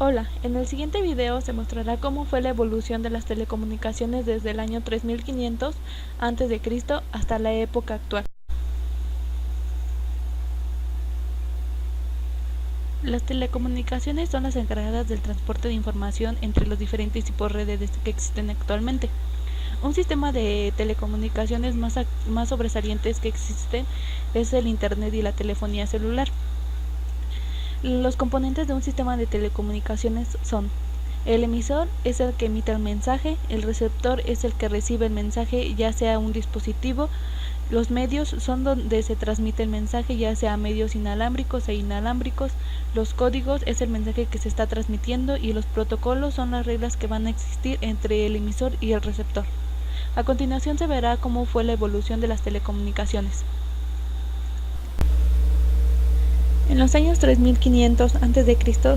Hola, en el siguiente video se mostrará cómo fue la evolución de las telecomunicaciones desde el año 3500 a.C. hasta la época actual. Las telecomunicaciones son las encargadas del transporte de información entre los diferentes tipos de redes que existen actualmente. Un sistema de telecomunicaciones más sobresalientes que existen es el Internet y la telefonía celular. Los componentes de un sistema de telecomunicaciones son: el emisor es el que emite el mensaje, el receptor es el que recibe el mensaje, ya sea un dispositivo, los medios son donde se transmite el mensaje, ya sea medios inalámbricos e inalámbricos, los códigos es el mensaje que se está transmitiendo y los protocolos son las reglas que van a existir entre el emisor y el receptor. A continuación se verá cómo fue la evolución de las telecomunicaciones. En los años 3500 a.C.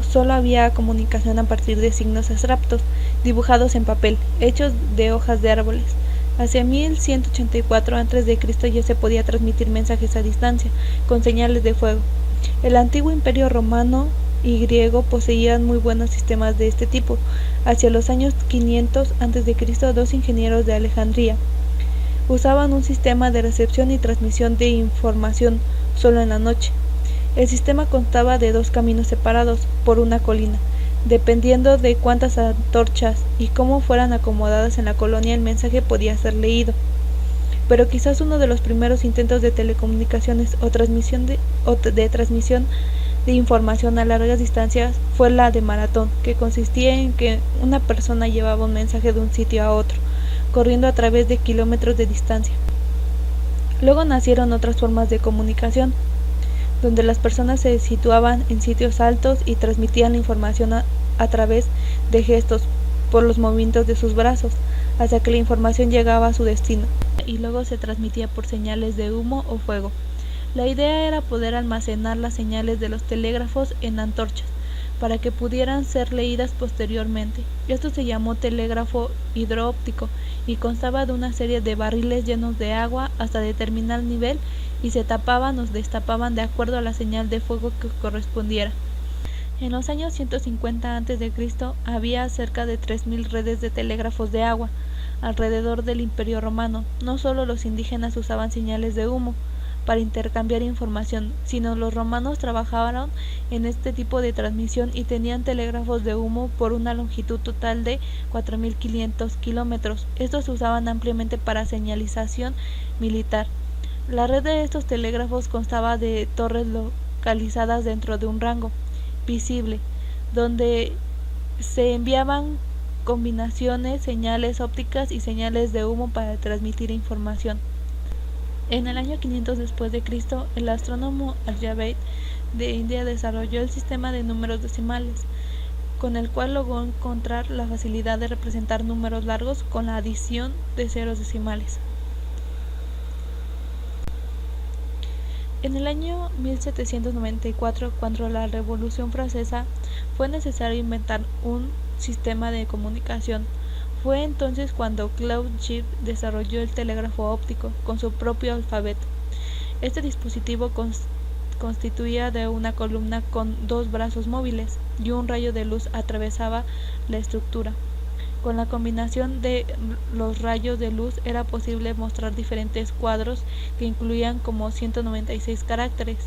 solo había comunicación a partir de signos abstractos, dibujados en papel, hechos de hojas de árboles. Hacia 1184 a.C. ya se podía transmitir mensajes a distancia, con señales de fuego. El antiguo imperio romano y griego poseían muy buenos sistemas de este tipo. Hacia los años 500 a.C., dos ingenieros de Alejandría usaban un sistema de recepción y transmisión de información solo en la noche. El sistema constaba de dos caminos separados por una colina. Dependiendo de cuántas antorchas y cómo fueran acomodadas en la colonia, el mensaje podía ser leído. Pero quizás uno de los primeros intentos de telecomunicaciones o transmisión de información a largas distancias fue la de maratón, que consistía en que una persona llevaba un mensaje de un sitio a otro, corriendo a través de kilómetros de distancia. Luego nacieron otras formas de comunicación, donde las personas se situaban en sitios altos y transmitían la información a través de gestos, por los movimientos de sus brazos, hasta que la información llegaba a su destino, y luego se transmitía por señales de humo o fuego. La idea era poder almacenar las señales de los telégrafos en antorchas, para que pudieran ser leídas posteriormente. Esto se llamó telégrafo hidroóptico y constaba de una serie de barriles llenos de agua hasta determinar nivel y se tapaban o destapaban de acuerdo a la señal de fuego que correspondiera. En los años 150 a.C. había cerca de 3000 redes de telégrafos de agua alrededor del Imperio Romano. No solo los indígenas usaban señales de humo para intercambiar información, sino los romanos trabajaron en este tipo de transmisión y tenían telégrafos de humo por una longitud total de 4500 kilómetros. Estos se usaban ampliamente para señalización militar. La red de estos telégrafos constaba de torres localizadas dentro de un rango visible, donde se enviaban combinaciones, señales ópticas y señales de humo para transmitir información. En el año 500 después de Cristo, el astrónomo Aryabhata de India desarrolló el sistema de números decimales, con el cual logró encontrar la facilidad de representar números largos con la adición de ceros decimales. En el año 1794, cuando la Revolución Francesa, fue necesario inventar un sistema de comunicación. Fue entonces cuando Claude Gibb desarrolló el telégrafo óptico con su propio alfabeto. Este dispositivo constituía de una columna con dos brazos móviles y un rayo de luz atravesaba la estructura. Con la combinación de los rayos de luz era posible mostrar diferentes cuadros que incluían como 196 caracteres,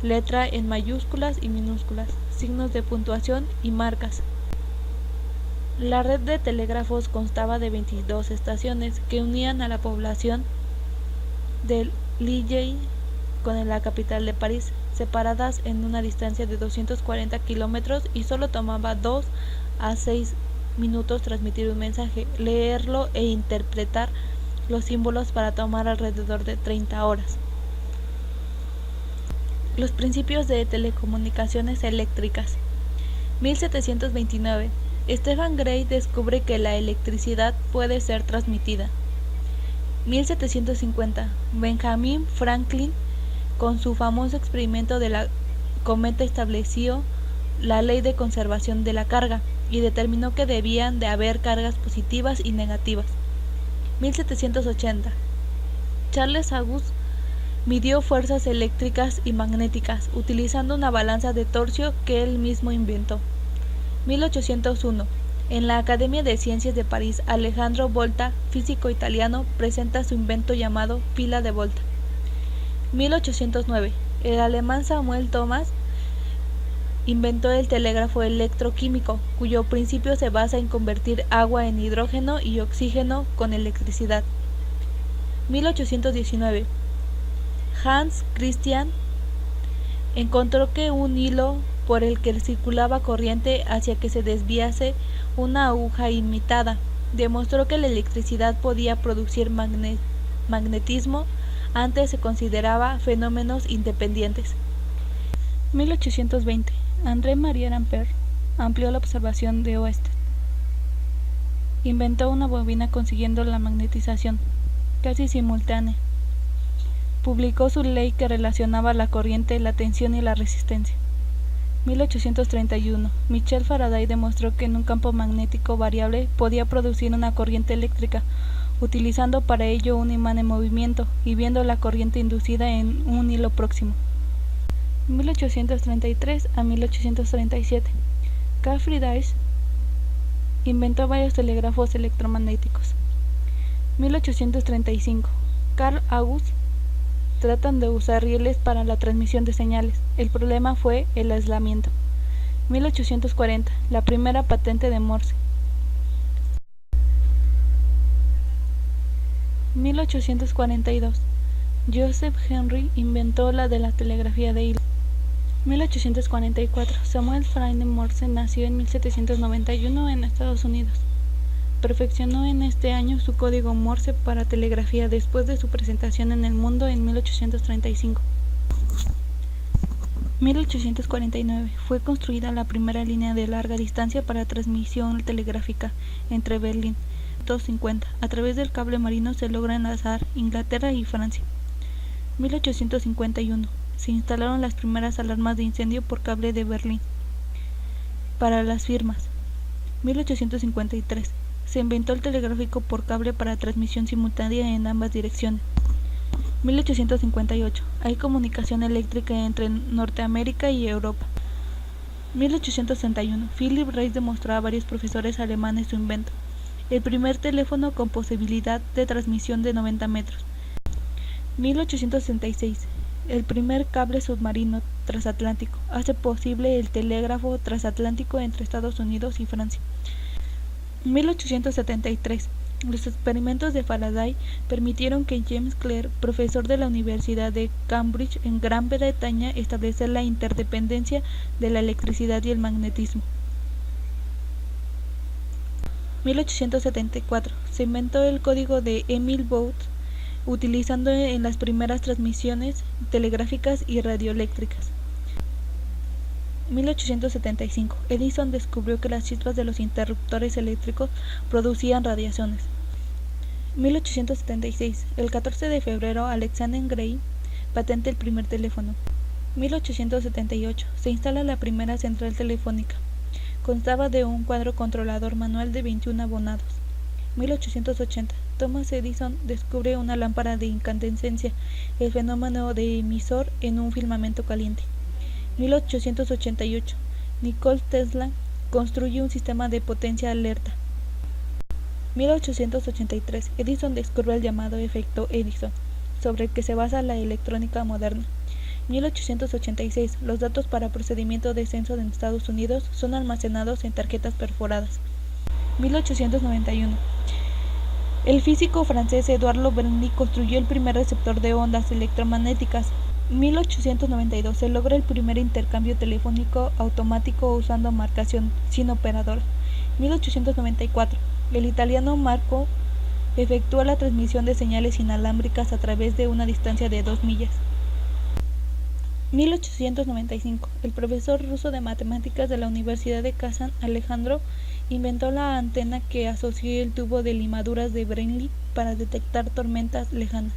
letra en mayúsculas y minúsculas, signos de puntuación y marcas. La red de telégrafos constaba de 22 estaciones que unían a la población de Lille con la capital de París, separadas en una distancia de 240 kilómetros, y solo tomaba 2 a 6 minutos transmitir un mensaje, leerlo e interpretar los símbolos para tomar alrededor de 30 horas. Los principios de telecomunicaciones eléctricas. 1729. Stephen Gray descubre que la electricidad puede ser transmitida. 1750. Benjamin Franklin, con su famoso experimento de la cometa, estableció la ley de conservación de la carga y determinó que debían de haber cargas positivas y negativas. 1780. Charles Augustus midió fuerzas eléctricas y magnéticas utilizando una balanza de torsió que él mismo inventó. 1801. En la Academia de Ciencias de París, Alejandro Volta, físico italiano, presenta su invento llamado pila de Volta. 1809. El alemán Samuel Thomas inventó el telégrafo electroquímico, cuyo principio se basa en convertir agua en hidrógeno y oxígeno con electricidad. 1819. Hans Christian encontró que un hilo por el que circulaba corriente hacía que se desviase una aguja imitada. Demostró que la electricidad podía producir magnetismo. Antes se consideraba fenómenos independientes. 1820. André-Marie Ampère amplió la observación de Oersted. Inventó una bobina consiguiendo la magnetización casi simultánea. Publicó su ley que relacionaba la corriente, la tensión y la resistencia. 1831. Michel Faraday demostró que en un campo magnético variable podía producir una corriente eléctrica, utilizando para ello un imán en movimiento y viendo la corriente inducida en un hilo próximo. 1833 a 1837. Carl Friedrich inventó varios telégrafos electromagnéticos. 1835. Carl August tratan de usar rieles para la transmisión de señales. El problema fue el aislamiento. 1840. La primera patente de Morse. 1842. Joseph Henry inventó la de la telegrafía de hilo. 1844. Samuel Franklin Morse nació en 1791 en Estados Unidos. Perfeccionó en este año su código Morse para telegrafía después de su presentación en el mundo en 1835. 1849. Fue construida la primera línea de larga distancia para transmisión telegráfica entre Berlín y 250. A través del cable marino se logra enlazar Inglaterra y Francia. 1851. Se instalaron las primeras alarmas de incendio por cable de Berlín para las firmas. 1853. Se inventó el telegráfico por cable para transmisión simultánea en ambas direcciones. 1858. Hay comunicación eléctrica entre Norteamérica y Europa. 1861. Philipp Reis demostró a varios profesores alemanes su invento: el primer teléfono con posibilidad de transmisión de 90 metros. 1866. El primer cable submarino transatlántico hace posible el telégrafo transatlántico entre Estados Unidos y Francia. 1873. Los experimentos de Faraday permitieron que James Clerk, profesor de la Universidad de Cambridge en Gran Bretaña, estableciera la interdependencia de la electricidad y el magnetismo. 1874. Se inventó el código de Emil Bout, utilizando en las primeras transmisiones telegráficas y radioeléctricas. 1875. Edison descubrió que las chispas de los interruptores eléctricos producían radiaciones. 1876. El 14 de febrero, Alexander Graham patenta el primer teléfono. 1878. Se instala la primera central telefónica. Constaba de un cuadro controlador manual de 21 abonados. 1880. Thomas Edison descubre una lámpara de incandescencia, el fenómeno de emisor en un filamento caliente. 1888. Nikola Tesla construye un sistema de potencia alerta. 1883. Edison descubre el llamado efecto Edison, sobre el que se basa la electrónica moderna. 1886. Los datos para procedimiento de censo en Estados Unidos son almacenados en tarjetas perforadas. 1891. El físico francés Edouard Bernoulli construyó el primer receptor de ondas electromagnéticas. 1892. Se logra el primer intercambio telefónico automático usando marcación sin operador. 1894. El italiano Marco efectúa la transmisión de señales inalámbricas a través de una distancia de 2 millas. 1895. El profesor ruso de matemáticas de la Universidad de Kazán, Alejandro, inventó la antena que asoció el tubo de limaduras de Bernoulli para detectar tormentas lejanas.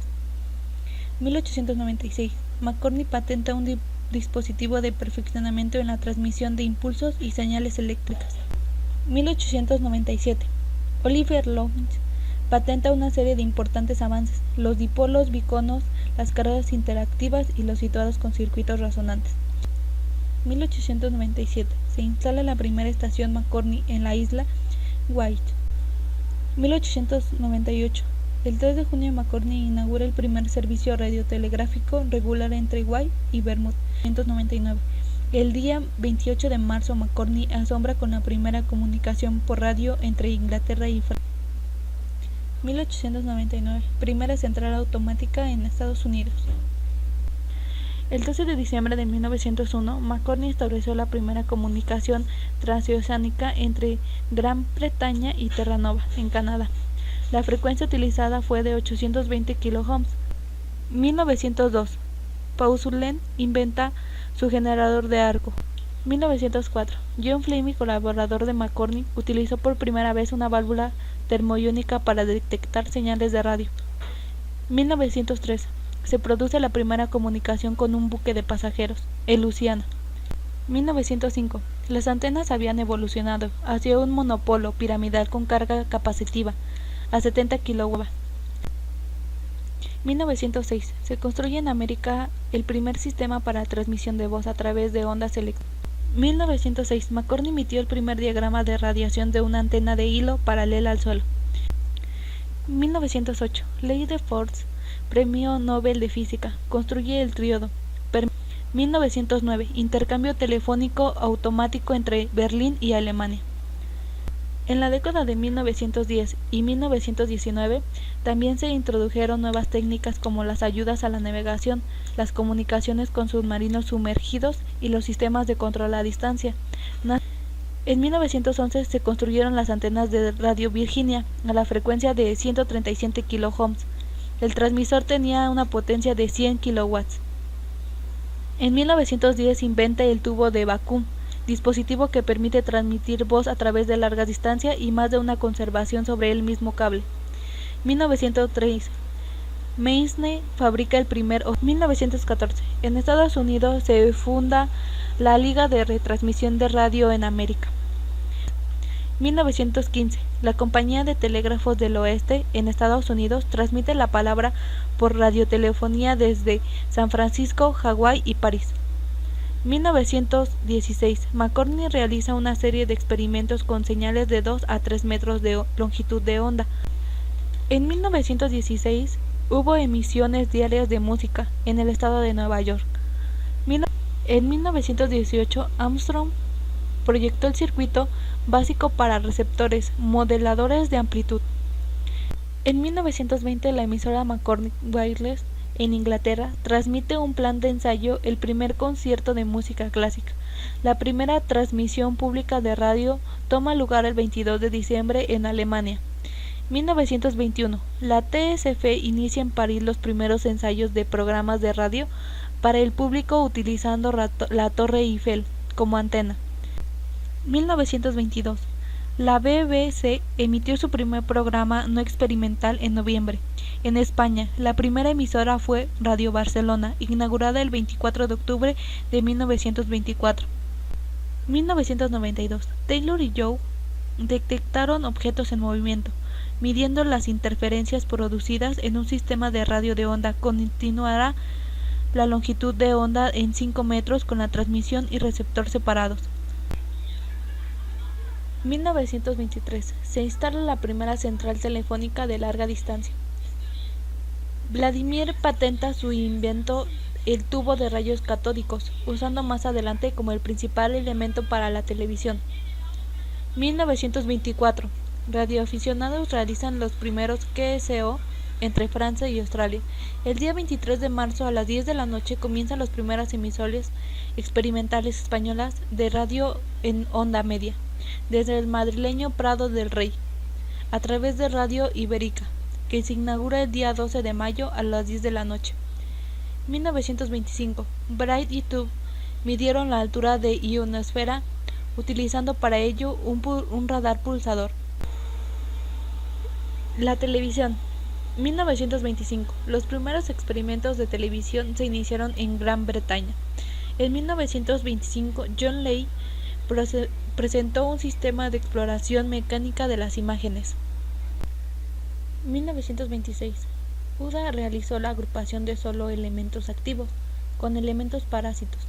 1896. Marconi patenta un dispositivo de perfeccionamiento en la transmisión de impulsos y señales eléctricas. 1897. Oliver Lawrence patenta una serie de importantes avances: los dipolos biconos, las cargas interactivas y los situados con circuitos resonantes. 1897. se instala la primera estación McCormick en la isla White. 1898. El 3 de junio McCormick inaugura el primer servicio radiotelegráfico regular entre White y Bermuda. 1899. El día 28 de marzo McCormick asombra con la primera comunicación por radio entre Inglaterra y Francia. 1899. Primera central automática en Estados Unidos. El 12 de diciembre de 1901, McCormick estableció la primera comunicación transoceánica entre Gran Bretaña y Terranova, en Canadá. La frecuencia utilizada fue de 820 kHz. 1902. Pausulen inventa su generador de arco. 1904. John Fleming, colaborador de McCormick, utilizó por primera vez una válvula termoiónica para detectar señales de radio. 1903. Se produce la primera comunicación con un buque de pasajeros, el Luciana. 1905. Las antenas habían evolucionado hacia un monopolo piramidal con carga capacitiva a 70 kW. 1906. Se construye en América el primer sistema para transmisión de voz a través de ondas eléctricas. 1906. McCormick emitió el primer diagrama de radiación de una antena de hilo paralela al suelo. 1908. Ley de Force, Premio Nobel de Física, construye el tríodo. 1909. Intercambio telefónico automático entre Berlín y Alemania. En la década de 1910 y 1919 también se introdujeron nuevas técnicas como las ayudas a la navegación, las comunicaciones con submarinos sumergidos y los sistemas de control a distancia. En 1911 se construyeron las antenas de Radio Virginia a la frecuencia de 137 kHz. El transmisor tenía una potencia de 100 kW. En 1910 se inventa el tubo de vacuum, dispositivo que permite transmitir voz a través de larga distancia y más de una conservación sobre el mismo cable. 1903. Meissner fabrica el primer. 1914. En Estados Unidos se funda la Liga de Retransmisión de Radio en América. 1915. La Compañía de Telégrafos del Oeste en Estados Unidos transmite la palabra por radiotelefonía desde San Francisco, Hawái y París. 1916. McCormick realiza una serie de experimentos con señales de 2 a 3 metros de longitud de onda. En 1916 hubo emisiones diarias de música en el estado de Nueva York. En 1918 Armstrong proyectó el circuito básico para receptores modeladores de amplitud. En 1920 la emisora McCormick Wireless en Inglaterra transmite un plan de ensayo, el primer concierto de música clásica. La primera transmisión pública de radio toma lugar el 22 de diciembre en Alemania. 1921. La TSF inicia en París los primeros ensayos de programas de radio para el público utilizando la Torre Eiffel como antena. 1922. La BBC emitió su primer programa no experimental en noviembre. En España, la primera emisora fue Radio Barcelona, inaugurada el 24 de octubre de 1924. 1992. Taylor y Joe detectaron objetos en movimiento, midiendo las interferencias producidas en un sistema de radio de onda. Continuará la longitud de onda en 5 metros con la transmisión y receptor separados. 1923. Se instala la primera central telefónica de larga distancia. Vladimir patenta su invento, el tubo de rayos catódicos, usando más adelante como el principal elemento para la televisión. 1924. Radioaficionados realizan los primeros QSO entre Francia y Australia. El día 23 de marzo a las 10 de la noche comienzan las primeras emisoras experimentales españolas de radio en onda media, desde el madrileño Prado del Rey, a través de Radio Ibérica, que se inaugura el día 12 de mayo a las 10 de la noche. 1925. Bright y Tube midieron la altura de ionosfera utilizando para ello un radar pulsador. La televisión. 1925. Los primeros experimentos de televisión se iniciaron en Gran Bretaña. En 1925, John Ley presentó un sistema de exploración mecánica de las imágenes. 1926. UDA realizó la agrupación de solo elementos activos, con elementos parásitos.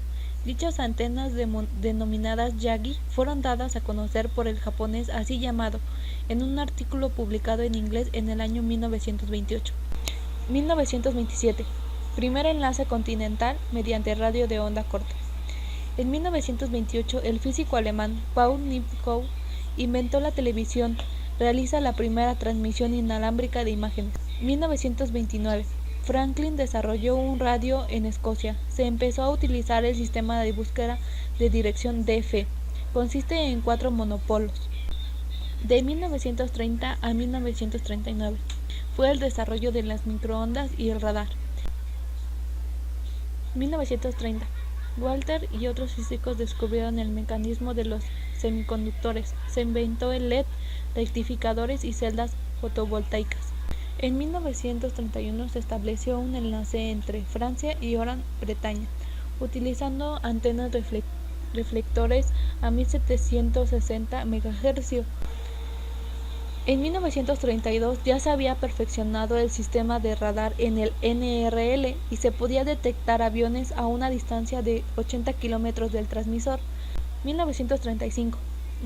Dichas antenas denominadas Yagi fueron dadas a conocer por el japonés así llamado en un artículo publicado en inglés en el año 1928. 1927. Primer enlace continental mediante radio de onda corta. En 1928, el físico alemán Paul Nipkow inventó la televisión, realiza la primera transmisión inalámbrica de imágenes. 1929. Franklin desarrolló un radio en Escocia. Se empezó a utilizar el sistema de búsqueda de dirección DF. Consiste en 4 monopolos. De 1930 a 1939 fue el desarrollo de las microondas y el radar. 1930. Walter y otros físicos descubrieron el mecanismo de los semiconductores. Se inventó el LED, rectificadores y celdas fotovoltaicas. En 1931 se estableció un enlace entre Francia y Gran Bretaña, utilizando antenas reflectores a 1760 MHz. En 1932 ya se había perfeccionado el sistema de radar en el NRL y se podía detectar aviones a una distancia de 80 kilómetros del transmisor. 1935.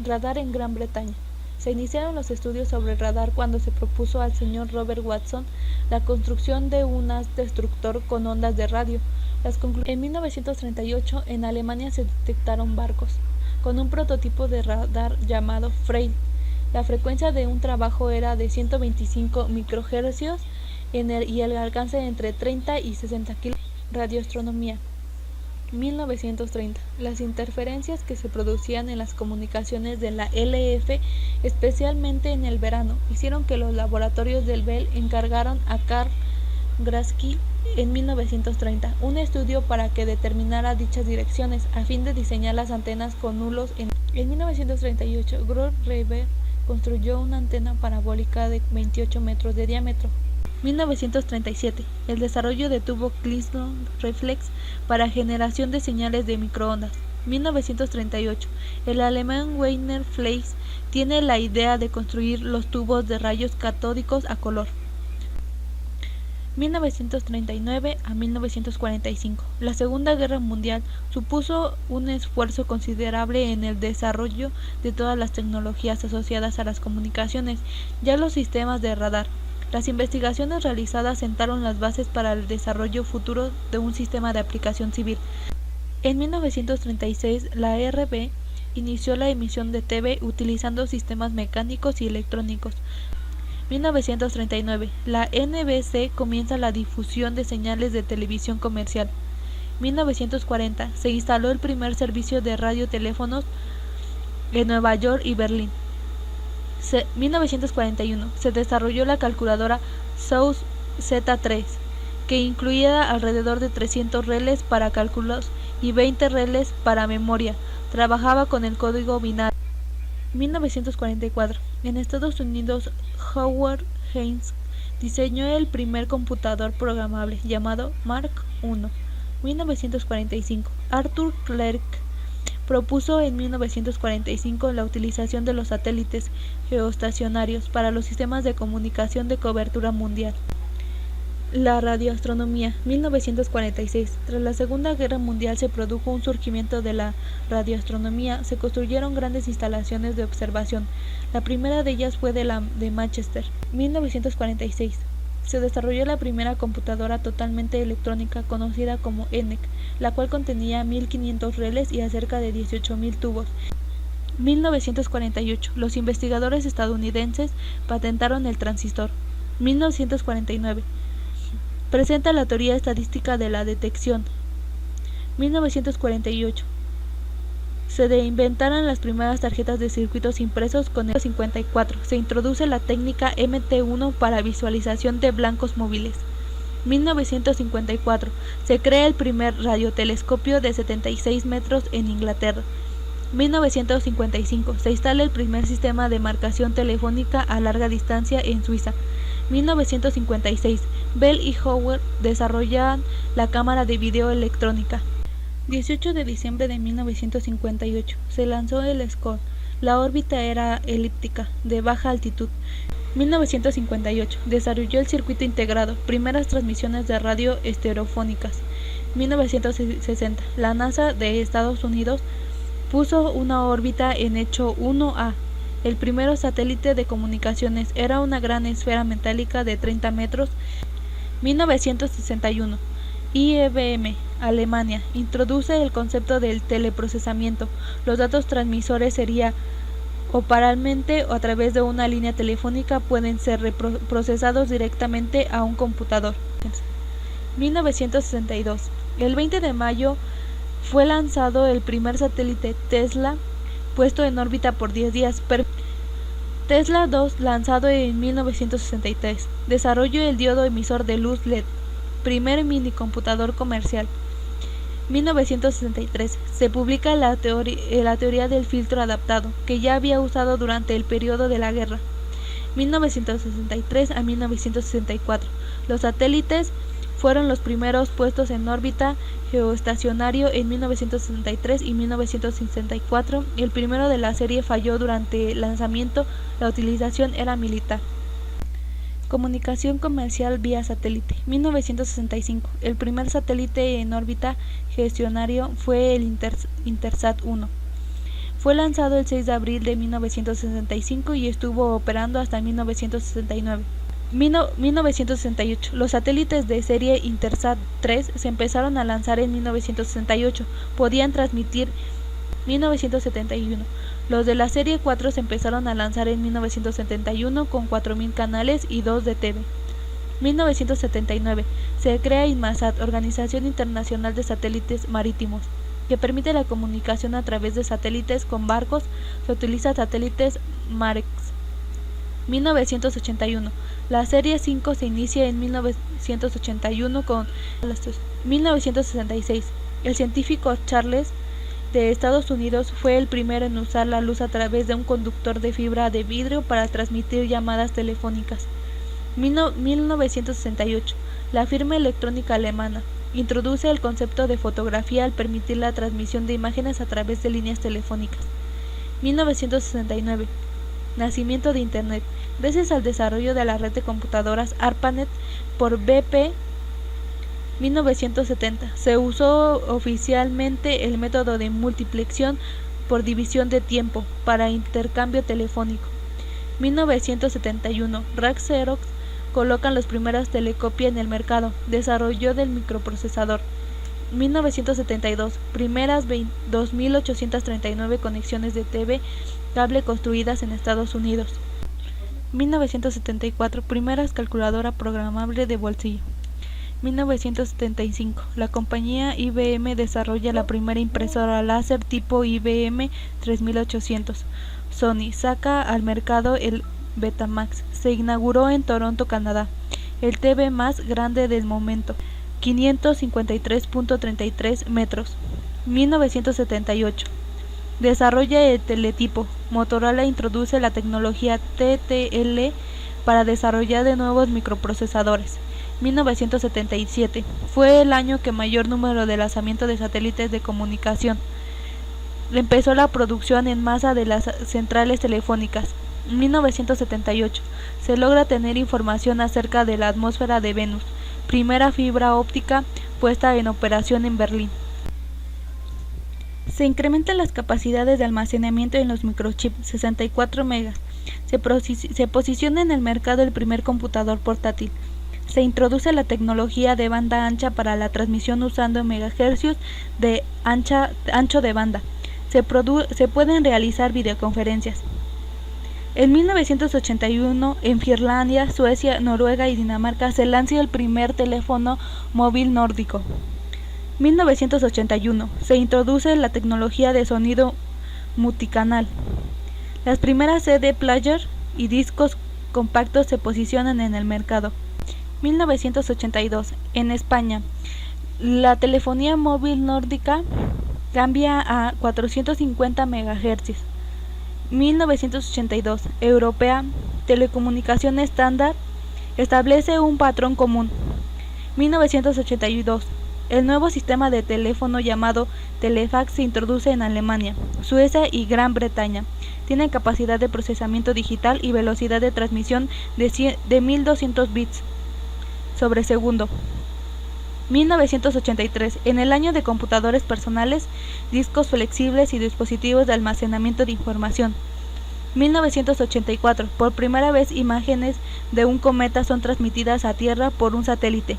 Radar en Gran Bretaña. Se iniciaron los estudios sobre el radar cuando se propuso al señor Robert Watson la construcción de un haz destructor con ondas de radio. En 1938 en Alemania se detectaron barcos con un prototipo de radar llamado Freil. La frecuencia de un trabajo era de 125 microhercios y el alcance entre 30 y 60 kilómetros. Radioastronomía. 1930. Las interferencias que se producían en las comunicaciones de la LF, especialmente en el verano, hicieron que los laboratorios del Bell encargaron a Carl Grasky en 1930 un estudio para que determinara dichas direcciones a fin de diseñar las antenas con nulos. En 1938, Groth Reber construyó una antena parabólica de 28 metros de diámetro. 1937. El desarrollo de tubo Klingson reflex para generación de señales de microondas. 1938. El alemán Werner Fleis tiene la idea de construir los tubos de rayos catódicos a color. 1939 a 1945. La Segunda Guerra Mundial supuso un esfuerzo considerable en el desarrollo de todas las tecnologías asociadas a las comunicaciones, ya los sistemas de radar. Las investigaciones realizadas sentaron las bases para el desarrollo futuro de un sistema de aplicación civil. En 1936, la RB inició la emisión de TV utilizando sistemas mecánicos y electrónicos. 1939. La NBC comienza la difusión de señales de televisión comercial. 1940. Se instaló el primer servicio de radioteléfonos en Nueva York y Berlín. 1941. Se desarrolló la calculadora South Z3, que incluía alrededor de 300 reles para cálculos y 20 reles para memoria. Trabajaba con el código binario. 1944. En Estados Unidos, Howard Haynes diseñó el primer computador programable llamado Mark I. 1945. Arthur Clarke propuso en 1945 la utilización de los satélites geoestacionarios para los sistemas de comunicación de cobertura mundial. La radioastronomía. 1946. Tras la Segunda Guerra Mundial se produjo un surgimiento de la radioastronomía. Se construyeron grandes instalaciones de observación. La primera de ellas fue de Manchester. 1946. Se desarrolló la primera computadora totalmente electrónica conocida como ENIAC, la cual contenía 1500 reles y cerca de 18.000 tubos. 1948. Los investigadores estadounidenses patentaron el transistor. 1949. Presenta la teoría estadística de la detección. 1948. Se inventaron las primeras tarjetas de circuitos impresos con el 54. Se introduce la técnica MT1 para visualización de blancos móviles. 1954. Se crea el primer radiotelescopio de 76 metros en Inglaterra. 1955. Se instala el primer sistema de marcación telefónica a larga distancia en Suiza. 1956. Bell y Howard desarrollan la cámara de video electrónica. 18 de diciembre de 1958. Se lanzó el Scott. La órbita era elíptica, de baja altitud. 1958. Desarrolló el circuito integrado. Primeras transmisiones de radio estereofónicas. 1960. La NASA de Estados Unidos puso una órbita en hecho 1A. El primer satélite de comunicaciones era una gran esfera metálica de 30 metros. 1961. IBM, Alemania, introduce el concepto del teleprocesamiento. Los datos transmisores serían o paralelamente o a través de una línea telefónica pueden ser procesados directamente a un computador. 1962. El 20 de mayo fue lanzado el primer satélite Tesla, puesto en órbita por 10 días. Tesla 2, lanzado en 1963. Desarrollo el diodo emisor de luz LED, primer minicomputador comercial. 1963. Se publica la teoría del filtro adaptado, que ya había usado durante el periodo de la guerra. 1963 a 1964. Los satélites fueron los primeros puestos en órbita geoestacionario en 1963 y 1964. El primero de la serie falló durante el lanzamiento. La utilización era militar. Comunicación comercial vía satélite. 1965. El primer satélite en órbita geoestacionario fue el Intersat 1. Fue lanzado el 6 de abril de 1965 y estuvo operando hasta 1969. 1968. Los satélites de serie Intersat 3 se empezaron a lanzar en 1968. Podían transmitir. 1971. Los de la serie 4 se empezaron a lanzar en 1971 con 4000 canales y 2 de TV. 1979. Se crea Inmarsat, Organización Internacional de Satélites Marítimos, que permite la comunicación a través de satélites con barcos. Se utiliza satélites MAREX. 1981. La serie 5 se inicia en 1981 con 1966. El científico Charles de Estados Unidos fue el primero en usar la luz a través de un conductor de fibra de vidrio para transmitir llamadas telefónicas. 1968. La firma electrónica alemana introduce el concepto de fotografía al permitir la transmisión de imágenes a través de líneas telefónicas. 1969. Nacimiento de Internet. Gracias al desarrollo de la red de computadoras ARPANET por BP. 1970. Se usó oficialmente el método de multiplicación por división de tiempo para intercambio telefónico. 1971. RAC Xerox colocan los primeros telecopia en el mercado. Desarrollo del microprocesador. 1972. Primeras 2839 conexiones de TV cable construidas en Estados Unidos. 1974. Primeras calculadora programable de bolsillo. 1975. La compañía IBM desarrolla la primera impresora láser tipo IBM 3800. Sony saca al mercado el Betamax. Se inauguró en Toronto, Canadá, el TV más grande del momento, 553.33 metros. 1978. Desarrolla el teletipo. Motorola introduce la tecnología TTL para desarrollar de nuevos microprocesadores. 1977. Fue el año que mayor número de lanzamientos de satélites de comunicación. Empezó la producción en masa de las centrales telefónicas. 1978. Se logra tener información acerca de la atmósfera de Venus. Primera fibra óptica puesta en operación en Berlín. Se incrementan las capacidades de almacenamiento en los microchips, 64 megas. Se posiciona en el mercado el primer computador portátil. Se introduce la tecnología de banda ancha para la transmisión usando megahercios de ancho de banda. Se pueden realizar videoconferencias. En 1981, en Finlandia, Suecia, Noruega y Dinamarca se lanza el primer teléfono móvil nórdico. 1981. Se introduce la tecnología de sonido multicanal. Las primeras CD player y discos compactos se posicionan en el mercado. 1982. En España, la telefonía móvil nórdica cambia a 450 MHz. 1982. Europea, telecomunicación estándar, establece un patrón común. 1982. El nuevo sistema de teléfono llamado Telefax se introduce en Alemania, Suecia y Gran Bretaña. Tiene capacidad de procesamiento digital y velocidad de transmisión de 1200 bits sobre segundo. 1983, en el año de computadores personales, discos flexibles y dispositivos de almacenamiento de información. 1984, por primera vez imágenes de un cometa son transmitidas a Tierra por un satélite.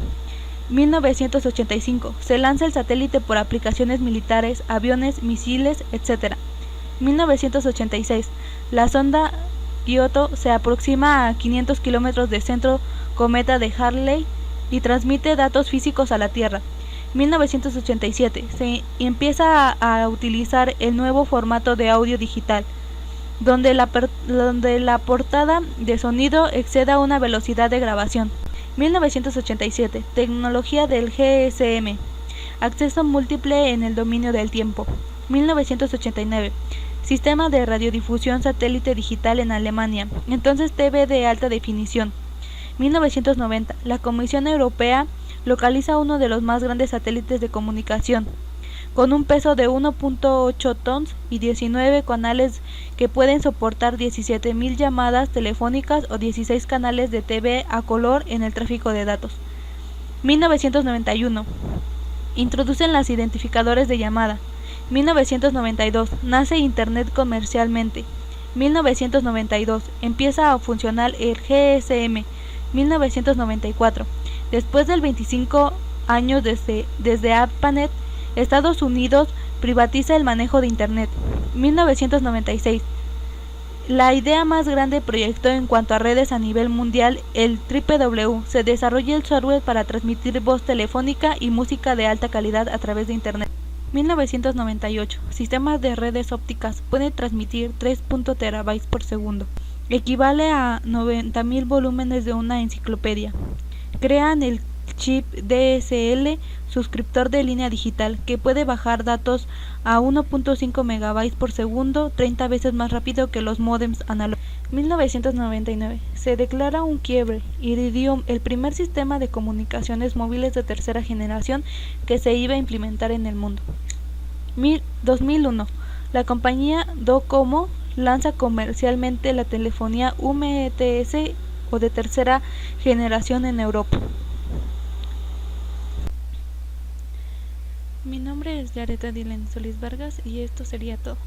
1985, se lanza el satélite por aplicaciones militares, aviones, misiles, etc. 1986, la sonda Kyoto se aproxima a 500 kilómetros del centro cometa de Halley y transmite datos físicos a la Tierra. 1987, se empieza a utilizar el nuevo formato de audio digital, donde la portada de sonido exceda una velocidad de grabación. 1987, tecnología del GSM, acceso múltiple en el dominio del tiempo. 1989, sistema de radiodifusión satélite digital en Alemania, entonces TV de alta definición. 1990, la Comisión Europea localiza uno de los más grandes satélites de comunicación, con un peso de 1.8 tons y 19 canales que pueden soportar 17.000 llamadas telefónicas o 16 canales de TV a color en el tráfico de datos. 1991, introducen los identificadores de llamada. 1992, nace Internet comercialmente. 1992, empieza a funcionar el GSM. 1994, después de 25 años desde ARPANET, Estados Unidos privatiza el manejo de Internet. 1996, la idea más grande proyectó en cuanto a redes a nivel mundial, el www. Se desarrolla el software para transmitir voz telefónica y música de alta calidad a través de Internet. 1998, sistemas de redes ópticas pueden transmitir 3 terabytes por segundo. Equivale a 90.000 volúmenes de una enciclopedia. Crean el chip DSL, suscriptor de línea digital, que puede bajar datos a 1.5 megabytes por segundo, 30 veces más rápido que los módems analógicos. 1999, se declara un quiebre. Iridium, el primer sistema de comunicaciones móviles de tercera generación que se iba a implementar en el mundo. 2001, la compañía Docomo lanza comercialmente la telefonía UMTS o de tercera generación en Europa. Mi nombre es Yareta Dylan Solís Vargas y esto sería todo.